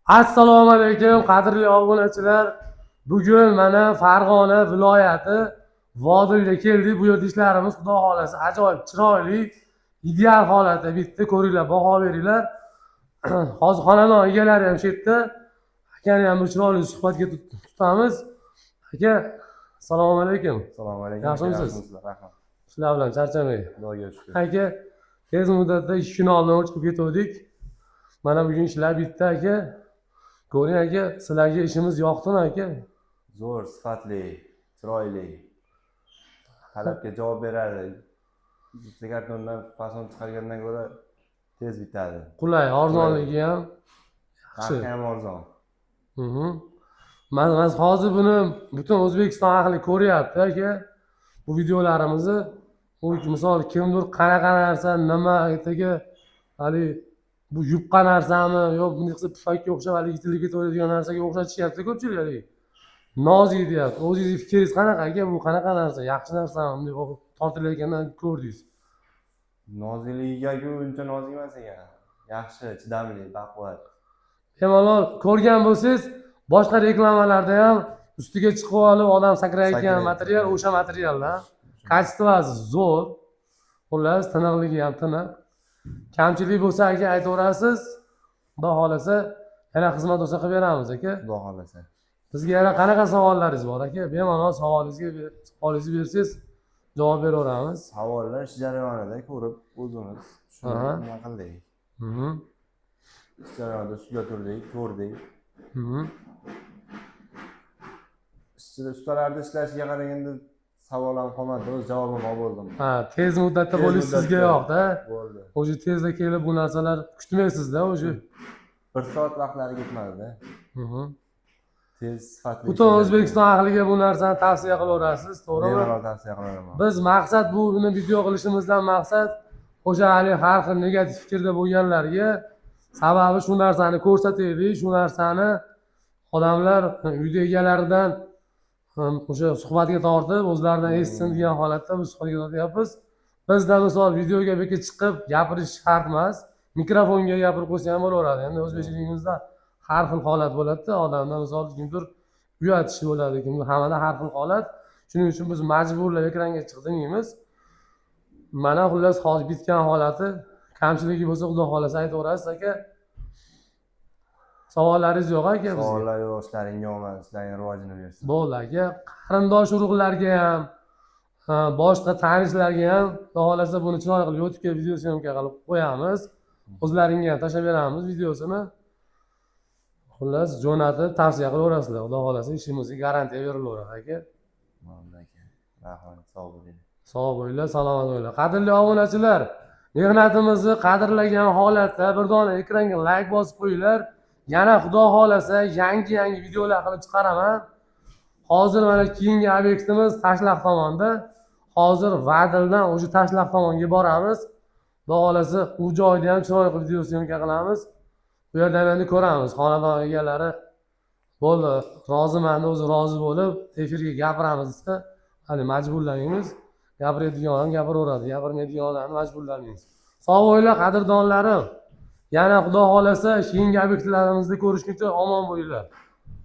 Assalomu alaykum qadrli obunachilar. Bugun mana Farg'ona viloyati Vodilga keldik. Bu yerda ishlarimiz xudo xolasa ajoyib chiroyli, ideal holatda bitdi. Ko'ringlar, baho beringlar. Hozir xonadon egalari ham shu yerda. Akani ham bir chiroyli suhbatga tutamiz. Aka, assalomu alaykum. Assalomu alaykum. Yaxshimisiz? Rahmat. Sizlar bilan charchamang. Xudoga shukr. Aka, tez muddatda 2 kun oldin chiqib ketdik. Mana bugun ishlar bitdi aka. Ko'ring aka, sizlarga ishimiz yoqdimi aka? Zo'r, sifatli, chiroyli. Talabga javob beradi. Bitta kartondan fason chiqargandan ko'ra tez bitadi. Qulay, arzonligi ham yaxshi. Narxi ham arzon. Mana hozir buni butun O'zbekiston ahli ko'ryapti aka. Bu videolarimizni misol kimdir qanaqa narsa, nima ertaga hali bu yupqa narsami yo bunday qilsa pufakka o'xshab haligi tilga to'yadigan narsaga o'xshatishyapti ko'pchilik. Nozik deyapti. O'zingizni fikringiz qanaqa aka? Bu qanaqa narsa? Yaxshi narsami? Bunday tortilayotgandan ko'rdingiz. Noziligiga uncha nozik emas ekan. Yaxshi, chidamli, baquvvat. Bemalol ko'rgan bo'lsangiz, boshqa reklamalarda ham ustiga chiqib olib odam sakrayotgan material o'sha materialda. Kачествоsi zo'r. Xullas, tiniqligi ham tiniq. Kamchilik bo'lsa aka aytaverasiz. Xudo xolasa yana xizmat bo'lsa qilib beramiz aka. Xudo xolasa. Bizga yana qanaqa savollaringiz bor aka? Bemalol savolingizni bersangiz javob beraveramiz. Savollar ish jarayonida ko'rib o'zimiz nima qildik. Ish jarayonida ustida turdik, ko'rdik. Ustalarda ishlashiga qaraganda savol ham qolmadi, o'z javobim oldim. Ha, tez muddatda bo'lish sizga yoqdi. Bo'ldi. O'zi tezda kelib bu narsalar kutmaysizda o'zi. 1 soat vaqtlari ketmadi-da. Tez, sifatli. Butun O'zbekiston ahliga bu narsani tavsiya qilaverasiz, to'g'rimi? Bemalol tavsiya qilaman. Biz maqsad buni video qilishimizdan maqsad o'sha hali har xil negativ fikrda bo'lganlarga sababi shu narsani ko'rsataylik, shu narsani odamlar uyda egalaridan o'sha suhbatga tortib, o'zlaridan eshitsin degan holatda biz suhbatga tortyapmiz. Bizda misol videoga bekit chiqib gapirish shart emas, mikrofonga gapirib qo'ysa ham bo'laveradi. Endi o'zbekchiligimizda har xil holat bo'ladi-da, odamda misol kimdir uyatishi bo'ladi, kimdir hammada har xil holat. Shuning uchun biz majburlab ekranga chiq demaymiz. Mana xullas hozir bitgan holati, kamchiligi bo'lsa xudo xolasa aytaverasiz aka. Savollaringiz yo'q aka bizga? Savollar yo'q, ishlaring yo'qmas, ishlaring rivojini bersin. Bo'ldi aka. Qarindosh urug'larga ham, boshqa tanishlarga ham xudo xolasa buni chiroyli qilib YouTube'ga video syomka qilib qo'yamiz. O'zlaringga ham tashlab beramiz videosini. Xullas jo'natib tavsiya qilaverasizlar. Xudo xolasa ishimizga garantiya berilaveradi aka. Bo'ldi aka. Rahmat, sog' bo'ling. Sog' bo'linglar, salomat bo'linglar. Qadrli obunachilar, mehnatimizni qadrlagan holatda bir dona ekranga like bosib qo'yinglar. Yana xudo xolasa yangi videolar qilib chiqaraman. Hozir mana keyingi obyektimiz Tashlaq tomonda. Hozir Vadildan o'sha Tashlaq tomonga boramiz. Xudo xolasa u joyda ham chiroyli video syomka qilamiz. Bu yerda endi ko'ramiz. Xonadon egalari bo'ldi, roziman, o'zi rozi bo'lib efirga gapiramiz desa, hali majburlaymiz. Gapiradigan odam gapiraveradi, gapirmaydigan odamni majburlaymiz. Sog' bo'linglar qadrdonlarim. Yana xudo xolasa keyingi obyektlarimizda ko'rishguncha omon bo'linglar.